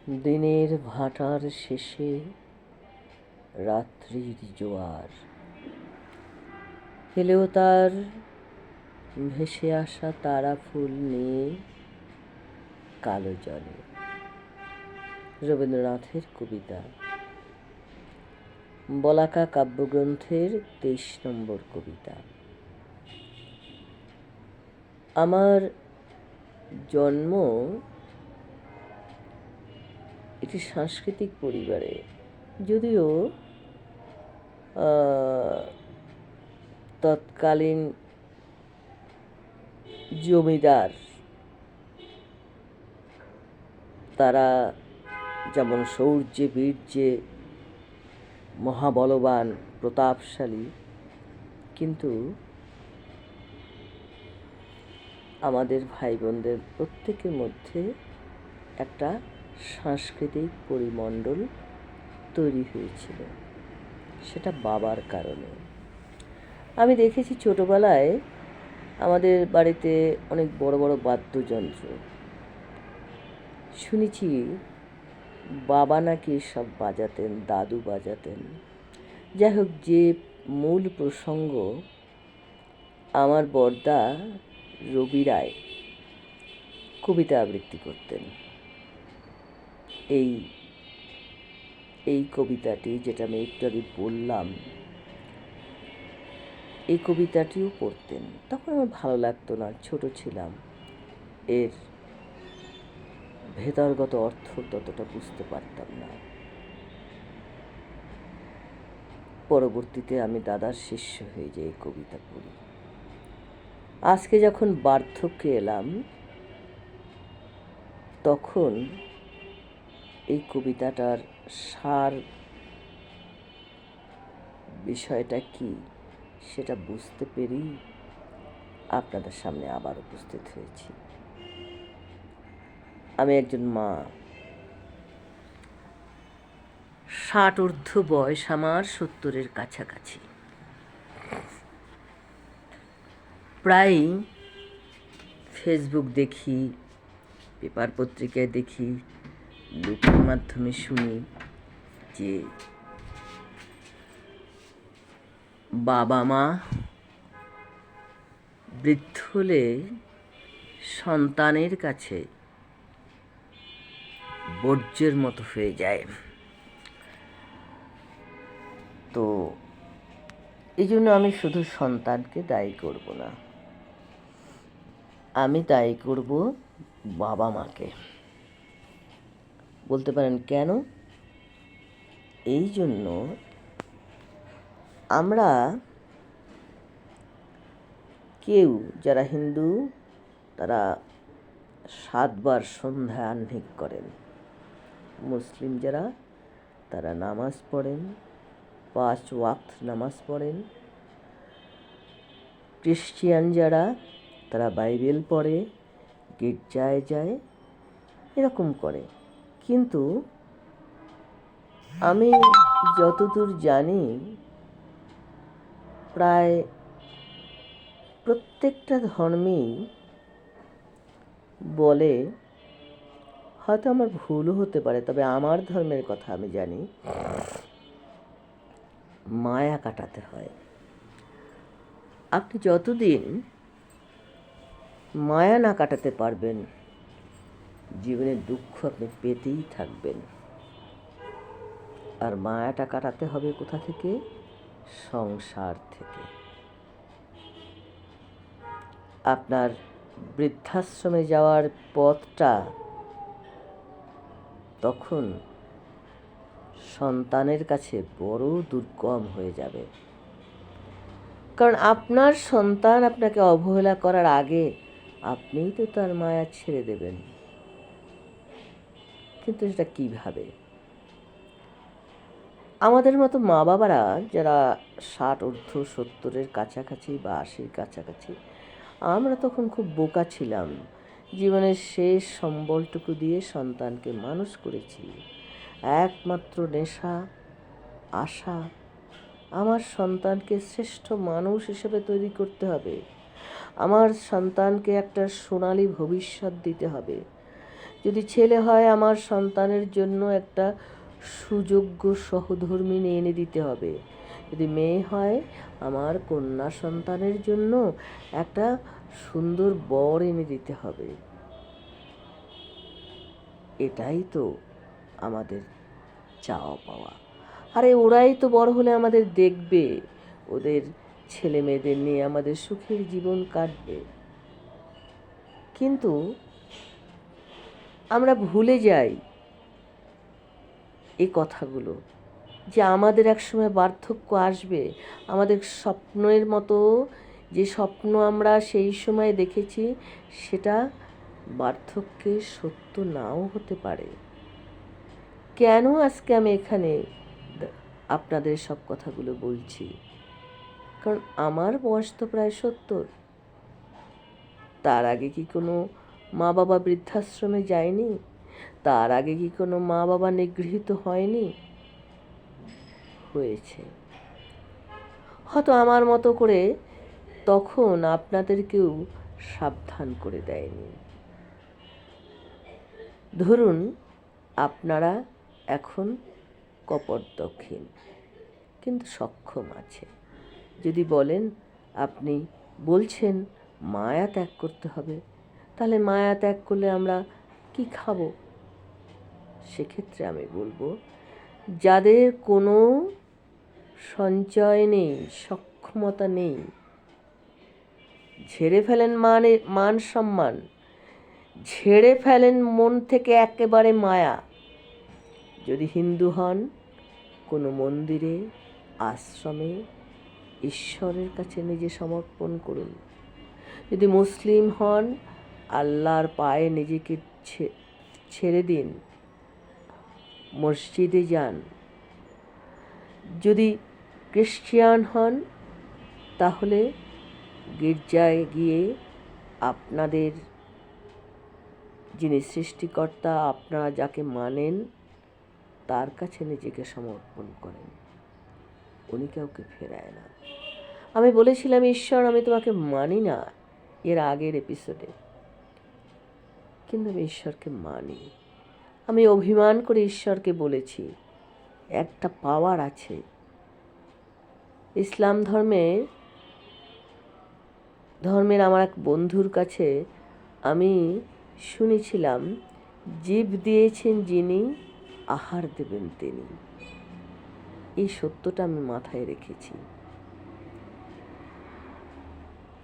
দিনের ভাটার শেষে রাত্রির জোয়ার এলেও তার ভেসে আসা তারা ফুল নিয়ে কালো জলে। রবীন্দ্রনাথের কবিতা, বলাকা কাব্যগ্রন্থের 23 নম্বর কবিতা। আমার জন্ম একটি সাংস্কৃতিক পরিবারে, যদিও তৎকালীন জমিদার তারা যেমন শৌর্যে বীর্যে মহাবলবান প্রতাপশালী, কিন্তু আমাদের ভাই বোনদের প্রত্যেকের মধ্যে একটা সাংস্কৃতিক পরিমণ্ডল তৈরি হয়েছিল, সেটা বাবার কারণে। আমি দেখেছি ছোটোবেলায় আমাদের বাড়িতে অনেক বড় বড় বাদ্যযন্ত্র, শুনেছি বাবা নাকি সব বাজাতেন, দাদু বাজাতেন। যাই হোক, যে মূল প্রসঙ্গ, আমার বড়দা রবি রায় কবিতা আবৃত্তি করতেন। এই কবিতাটি, যেটা আমি একটু আগে বললাম, এই কবিতাটিও পড়তেন। তখন আমার ভালো লাগতো না, ছোট ছিলাম, এর ভেতরগত অর্থ ততটা বুঝতে পারতাম না। পরবর্তীতে আমি দাদার শিষ্য হয়ে যাই, কবিতা পড়ি। আজকে যখন বার্ধক্যে এলাম, তখন এই কবিতাটার সার বিষয়টা কি সেটা বুঝতে পেরেই আপনাদের সামনে আবার উপস্থিত হয়েছি। আমি একজন মা, 60 ঊর্ধ্ব বয়স আমার, 70-এর কাছাকাছি। প্রায় ফেসবুক দেখি, পেপার পত্রিকায় দেখি, লোকের মাধ্যমে শুনি যে বাবা মা বৃদ্ধ হলে সন্তানের কাছে বর্জ্যের মতো হয়ে যায়। তো এই জন্য আমি শুধু সন্তানকে দায়ী করব না, আমি দায়ী করব বাবা মাকে। বলতে পারেন কেন? এই জন্য, আমরা কেউ যারা হিন্দু, তারা 7 বার সন্ধ্যা আহ্নিক করেন। মুসলিম যারা, তারা নামাজ পড়েন, 5 ওয়াক্ত নামাজ পড়েন। খ্রিস্টিয়ান যারা, তারা বাইবেল পড়ে, গির্জায় যায়, এরকম করে। কিন্তু আমি যতদূর জানি, প্রায় প্রত্যেকটা ধর্মেই বলে, হয়তো আমার ভুলও হতে পারে, তবে আমার ধর্মের কথা আমি জানি, মায়া কাটাতে হয়। আপনি যতদিন মায়া না কাটাতে পারবেন, জীবনের দুঃখ আপনি পেতেই থাকবেন। আর মায়াটা কাটাতে হবে কোথা থেকে? সংসার থেকে। আপনার বৃদ্ধাশ্রমে যাওয়ার পথটা তখন সন্তানের কাছে বড় দুর্গম হয়ে যাবে, কারণ আপনার সন্তান আপনাকে অবহেলা করার আগে আপনিই তো তার মায়া ছেড়ে দেবেন। কিন্তু সেটা কিভাবে? আমাদের মতো মা বাবারা যারা 60 ঊর্ধ্ব, 70-এর কাছাকাছি বা 80-র কাছাকাছি, আমরা তখন খুব বোকা ছিলাম। জীবনের শেষ সম্বলটুকু দিয়ে সন্তানকে মানুষ করেছি। একমাত্র নেশা, আশা, আমার সন্তানকে শ্রেষ্ঠ মানুষ হিসেবে তৈরি করতে হবে, আমার সন্তানকে একটা সোনালী ভবিষ্যৎ দিতে হবে। যদি ছেলে হয়, আমার সন্তানের জন্য একটা সুযোগ্য সহধর্মিণী এনে দিতে হবে। যদি মেয়ে হয়, আমার কন্যা সন্তানের জন্য একটা সুন্দর বর এনে দিতে হবে। এটাই তো আমাদের চাওয়া পাওয়া। আরে ওরাই তো বড় হলে আমাদের দেখবে, ওদের ছেলে মেয়েদের নিয়ে আমাদের সুখের জীবন কাটবে। কিন্তু আমরা ভুলে যাই এই কথাগুলো, যে আমাদের একসময় বার্ধক্য আসবে। আমাদের স্বপ্নের মতো যে স্বপ্ন আমরা সেই সময় দেখেছি, সেটা বার্ধক্যে সত্য নাও হতে পারে। কেন আজকে আমি এখানে আপনাদের সব কথাগুলো বলছি? কারণ আমার বয়স তো প্রায় 70। তার আগে কি কোনো মা বাবা বৃদ্ধাশ্রমে যায়নি? তার আগে কি কোনো মা বাবা নিগৃহীত হয়নি? হয়েছে। হয়তো আমার মতো করে তখন আপনাদেরকেও সাবধান করে দেয়নি। ধরুন আপনারা এখন কপর্দকহীন, কিন্তু সক্ষম আছে। যদি বলেন, আপনি বলছেন মায়া ত্যাগ করতে হবে, তাহলে মায়া ত্যাগ করলে আমরা কি খাবো? সেক্ষেত্রে আমি বলবো, যাদের কোনো সঞ্চয় নেই, সক্ষমতা নেই, ঝেড়ে ফেলেন মান সম্মান, ঝেড়ে ফেলেন মন থেকে একেবারে মায়া। যদি হিন্দু হন, কোনো মন্দিরে, আশ্রমে ঈশ্বরের কাছে নিজে সমর্পণ করুন। যদি মুসলিম হন, আল্লাহর পায়ে নিজেকে ছেড়ে দিন, মসজিদে যান। যদি খ্রিস্টান হন, তাহলে গির্জায় গিয়ে আপনাদের যিনি সৃষ্টিকর্তা, আপনারা যাকে মানেন, তার কাছে নিজেকে সমর্পণ করেন। উনি কাউকে ফেরায় না। আমি বলেছিলাম, ঈশ্বর আমি তোমাকে মানি না, এর আগের এপিসোডে, কিন্তু আমি ঈশ্বরকে মানি। আমি অভিমান করে ঈশ্বরকে বলেছি, একটা পাওয়ার আছে। ইসলাম ধর্মের আমার এক বন্ধুর কাছে আমি শুনেছিলাম, জীব দিয়েছেন যিনি, আহার দেবেন তিনি। এই সত্যটা আমি মাথায় রেখেছি।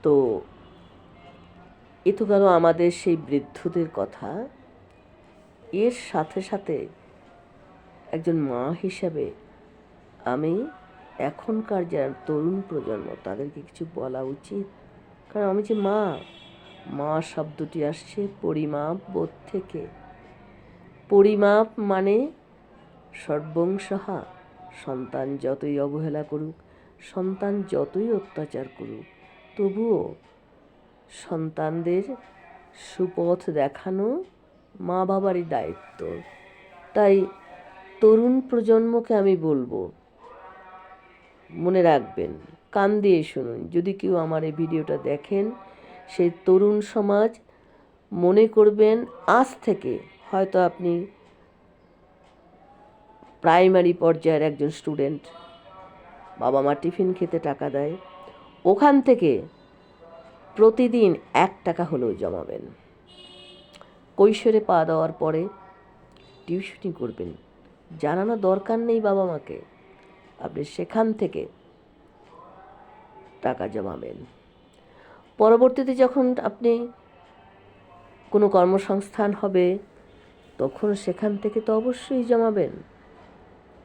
তো এ তো গেল আমাদের সেই বৃদ্ধদের কথা। এর সাথে সাথে একজন মা হিসাবে আমি এখনকার যারা তরুণ প্রজন্ম, তাদেরকে কিছু বলা উচিত। কারণ আমি যে মা শব্দটি আসছে পরিমাপ বোধ থেকে। পরিমাপ মানে সর্বংসহা। সন্তান যতই অবহেলা করুক, সন্তান যতই অত্যাচার করুক, তবুও সন্তানদের সুপথ দেখানো মা বাবারই দায়িত্ব। তাই তরুণ প্রজন্মকে আমি বলবো, মনে রাখবেন, কান দিয়ে শুনুন। যদি কেউ আমার এই ভিডিওটা দেখেন, সেই তরুণ সমাজ মনে করবেন, আজ থেকে হয়তো আপনি প্রাইমারি পর্যায়ের একজন স্টুডেন্ট, বাবা মা টিফিন খেতে টাকা দেয়, ওখান থেকে প্রতিদিন 1 টাকা হলেও জমাবেন। কৈশোরে পা দেওয়ার পরে টিউশনি করবেন, জানানো দরকার নেই বাবা মাকে, আপনি সেখান থেকে টাকা জমাবেন। পরবর্তীতে যখন আপনি কোনো কর্মসংস্থান হবে, তখন সেখান থেকে তো অবশ্যই জমাবেন।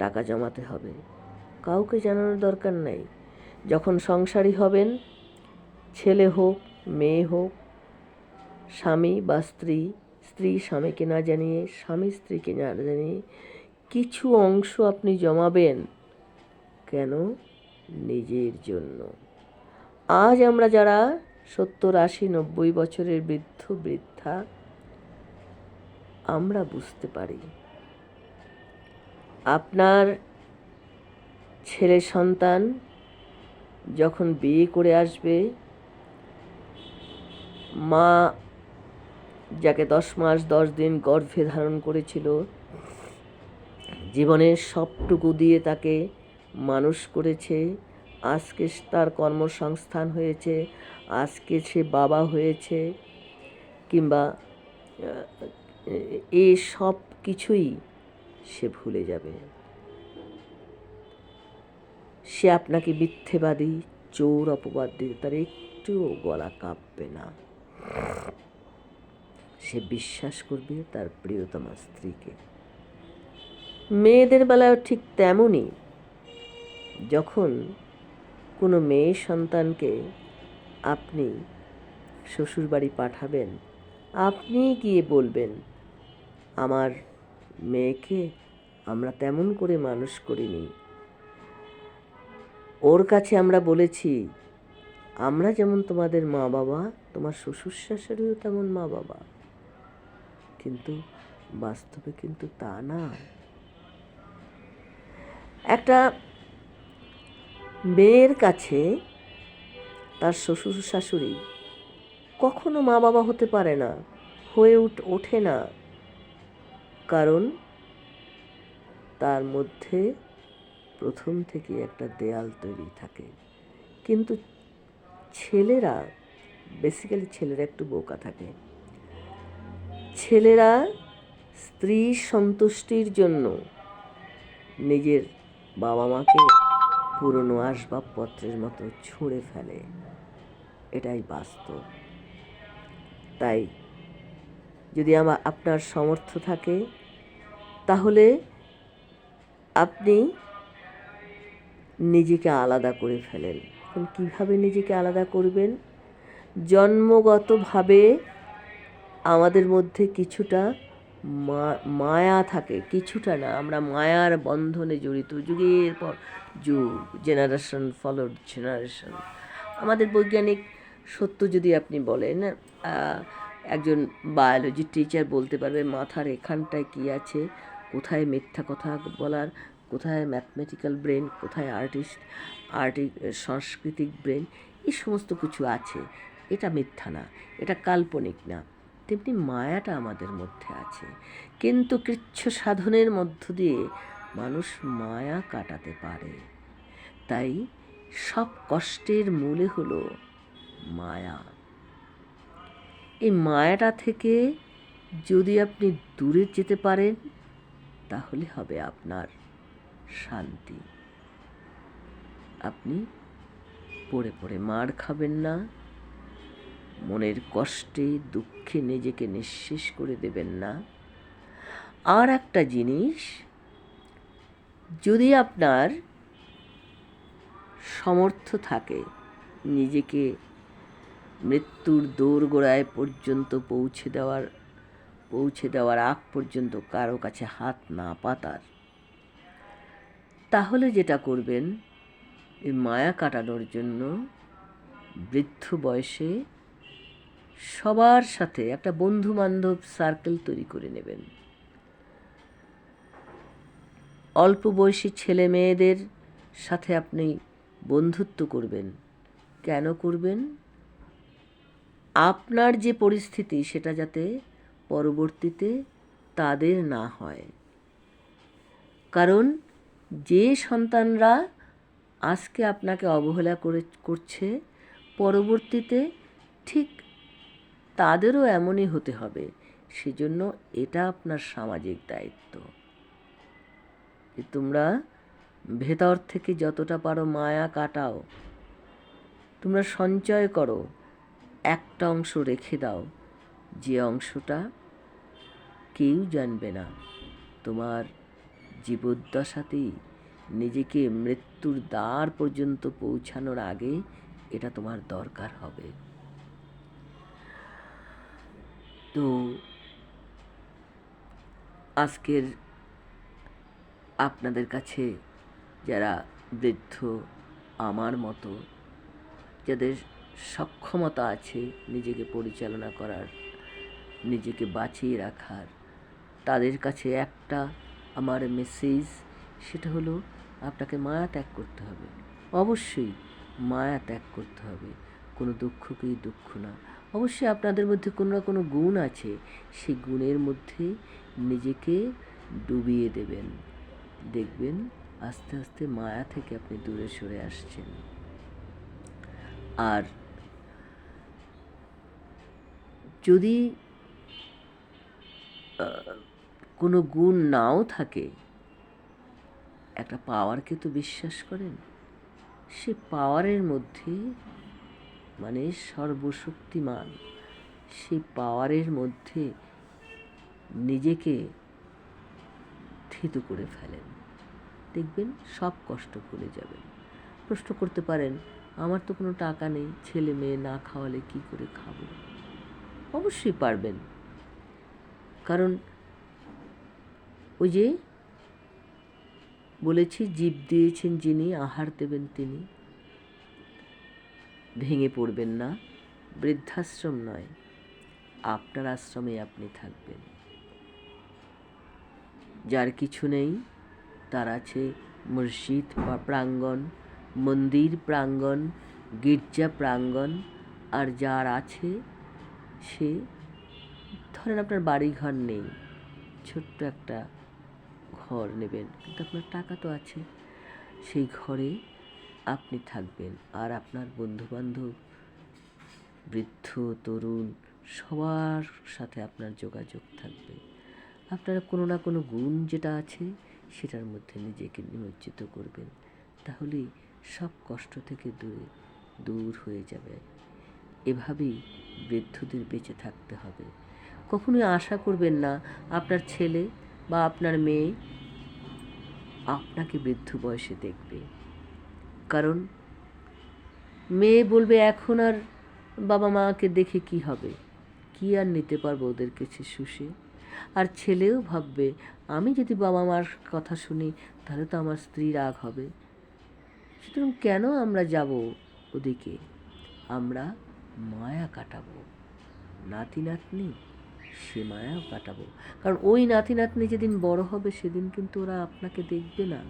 টাকা জমাতে হবে, কাউকে জানানোর দরকার নাই। যখন সংসারী হবেন, ছেলে হোক মেয়ে হোক, স্বামী বা স্ত্রী স্বামীকে না জানিয়ে, স্বামী স্ত্রীকে না জানিয়ে কিছু অংশ আপনি জমাবেন। কেন? নিজের জন্য। আজ আমরা যারা 70, 80, 90 বছরের বৃদ্ধ বৃদ্ধা, আমরা বুঝতে পারি আপনার ছেলে সন্তান যখন বিয়ে করে আসবে, মা যাকে 10 মাস 10 দিন গর্ভে ধারণ করেছিল, জীবনের সবটুকু দিয়ে তাকে মানুষ করেছে, আজকে তার কর্মসংস্থান হয়েছে, আজকে সে বাবা হয়েছে, কিংবা এই সব কিছুই সে ভুলে যাবে। সে আপনাকে মিথ্যেবাদী, চোর অপবাদ দিতে তার একটুও গলা কাঁপবে না। সে বিশ্বাস করবে তার প্রিয়তমা স্ত্রীকে। মেয়েদের বেলায় ঠিক তেমনই, যখন কোনো মেয়ে সন্তানকে আপনি শ্বশুরবাড়ি পাঠাবেন, আপনি গিয়ে বলবেন, আমার মেয়েকে আমরা তেমন করে মানুষ করিনি, ওর কাছে আমরা বলেছি আমরা যেমন তোমাদের মা বাবা, তোমার শ্বশুর শাশুড়িও তেমন মা বাবা, কিন্তু বাস্তবে কিন্তু তা না। একটা মেয়ের কাছে তার শ্বশুর শাশুড়ি কখনো মা বাবা হতে পারে না, হয়ে ওঠে না, কারণ তার মধ্যে প্রথম থেকে একটা দেয়াল তৈরি থাকে। কিন্তু ছেলেরা, বেসিক্যালি ছেলেরা একটু বোকা থাকে। ছেলেরা স্ত্রীর সন্তুষ্টির জন্য নিজের বাবা মাকে পুরনো আসবাবপত্রের মতো ছুঁড়ে ফেলে, এটাই বাস্তব। তাই যদি আপনার সামর্থ্য থাকে, তাহলে আপনি নিজেকে আলাদা করে ফেলেন। এখন কীভাবে নিজেকে আলাদা করবেন? জন্মগতভাবে আমাদের মধ্যে কিছুটা মায়া থাকে, কিছুটা না, আমরা মায়ার বন্ধনে জড়িত, যুগের পর যুগ, জেনারেশন ফলোড জেনারেশন। আমাদের বৈজ্ঞানিক সত্য যদি আপনি বলেন, একজন বায়োলজির টিচার বলতে পারবে মাথার এখানটায় কী আছে, কোথায় মিথ্যা কথা বলার, কোথায় ম্যাথমেটিক্যাল ব্রেন, কোথায় সাংস্কৃতিক ব্রেন, এই সমস্ত কিছু আছে। এটা মিথ্যা না, এটা কাল্পনিক না। তেমনি মায়াটা আমাদের মধ্যে আছে, কিন্তু কৃচ্ছ সাধনের মধ্য দিয়ে মানুষ মায়া কাটাতে পারে। তাই সব কষ্টের মূলে হলো মায়া। এই মায়াটা থেকে যদি আপনি দূরে যেতে পারেন, তাহলে হবে আপনার শান্তি। আপনি পড়ে পড়ে মার খাবেন না, মনের কষ্টে দুঃখে নিজেকে নিঃশেষ করে দেবেন না। আর একটা জিনিস, যদি আপনার সামর্থ্য থাকে নিজেকে মৃত্যুর দোরগোড়ায় পর্যন্ত পৌঁছে দেওয়ার আগ পর্যন্ত কারো কাছে হাত না পাতার, তাহলে যেটা করবেন, এই মায়া কাটানোর জন্য বৃদ্ধ বয়সে সবার সাথে একটা বন্ধু বান্ধব সার্কেল তৈরি করে নেবেন। অল্প বয়সী ছেলে মেয়েদের সাথে আপনি বন্ধুত্ব করবেন। কেন করবেন? আপনার যে পরিস্থিতি, সেটা যাতে পরবর্তীতে তাদের না হয়। কারণ যে সন্তানরা আজকে আপনাকে অবহেলা করছে, পরবর্তীতে ঠিক তাদেরও এমনই হতে হবে। সেজন্য এটা আপনার সামাজিক দায়িত্ব। তোমরা ভেতর থেকে যতটা পারো মায়া কাটাও, তোমরা সঞ্চয় করো, একটা অংশ রেখে দাও, যে অংশটা কেউ জানবে না। তোমার জীবদ্দশাতেই নিজেকে মৃত্যুর দ্বার পর্যন্ত পৌঁছানোর আগে এটা তোমার দরকার হবে। তো আজকের আপনাদের কাছে যারা বৃদ্ধ, আমার মতো যাদের সক্ষমতা আছে নিজেকে পরিচালনা করার, নিজেকে বাঁচিয়ে রাখার, তাদের কাছে একটা আমার মেসেজ, সেটা হলো আপনাকে মায়া ত্যাগ করতে হবে। অবশ্যই মায়া ত্যাগ করতে হবে। কোনো দুঃখকেই দুঃখ না, অবশ্যই আপনাদের মধ্যে কোনো না কোনো গুণ আছে, সেই গুণের মধ্যে নিজেকে ডুবিয়ে দেবেন। দেখবেন আস্তে আস্তে মায়া থেকে আপনি দূরে সরে আসছেন। আর যদি কোনো গুণ নাও থাকে, একটা পাওয়ারকে তো বিশ্বাস করেন, সে পাওয়ারের মধ্যে মানে সর্বশক্তিমান সেই পাওয়ারের মধ্যে নিজেকে থিতু করে ফেলেন। দেখবেন সব কষ্ট ভুলে যাবেন। প্রশ্ন করতে পারেন, আমার তো কোনো টাকা নেই, ছেলে মেয়ে না খাওয়ালে কি করে খাবো? অবশ্যই পারবেন, কারণ ওই যে বলেছি, জীব দিয়েছেন যিনি, আহার দেবেন তিনি। ভেঙে পড়বেন না, বৃদ্ধাশ্রম নয়, আপনার আশ্রমে আপনি থাকবেন। যার কিছু নেই তার আছে মসজিদ বা প্রাঙ্গণ, মন্দির প্রাঙ্গণ, গির্জা প্রাঙ্গণ। আর যার আছে, সে ধরেন আপনার বাড়ি ঘর নেই, ছোট্ট একটা ঘর নেবেন, কিন্তু আপনার টাকা তো আছে, সেই ঘরে আপনি থাকবেন। আর আপনার বন্ধুবান্ধব, বৃদ্ধ তরুণ, সবার সাথে আপনার যোগাযোগ থাকবে। আপনারা কোনো না কোনো গুণ যেটা আছে সেটার মধ্যে নিজেকে নিমজ্জিত করবেন, তাহলেই সব কষ্ট থেকে দূর হয়ে যাবে। এভাবেই বৃদ্ধদের বেঁচে থাকতে হবে। কখনোই আশা করবেন না আপনার ছেলে বা আপনার মেয়ে আপনাকে বৃদ্ধ বয়সে দেখবে। কারণ মেয়ে বলবে, এখন আর বাবা মাকে দেখে কি হবে, কি আর নিতে পারবো ওদের কাছে শুষে। আর ছেলেও ভাববে, আমি যদি বাবা মার কথা শুনি তাহলে তো আমার স্ত্রী রাগ হবে। সুতরাং কেন আমরা যাব ওদিকে? আমরা মায়া কাটাবো, নাতি নাতনি সে মায়াও কাটাবো। কারণ ওই নাতি নাতনি যেদিন বড় হবে সেদিন কিন্তু ওরা আপনাকে দেখবে না,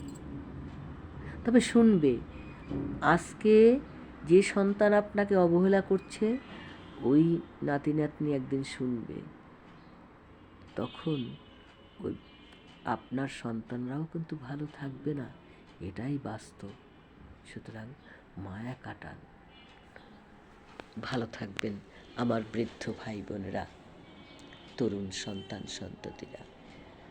তবে শুনবে। আজকে যে সন্তান আপনাকে অবহেলা করছে, ওই নাতি নাতনি একদিন শুনবে, তখন ওই আপনার সন্তানরাও কিন্তু ভালো থাকবে না, এটাই বাস্তব। সুতরাং মায়া কাটান। ভালো থাকবেন আমার বৃদ্ধ ভাই বোনেরা, তরুণ সন্তান সন্ততিরা।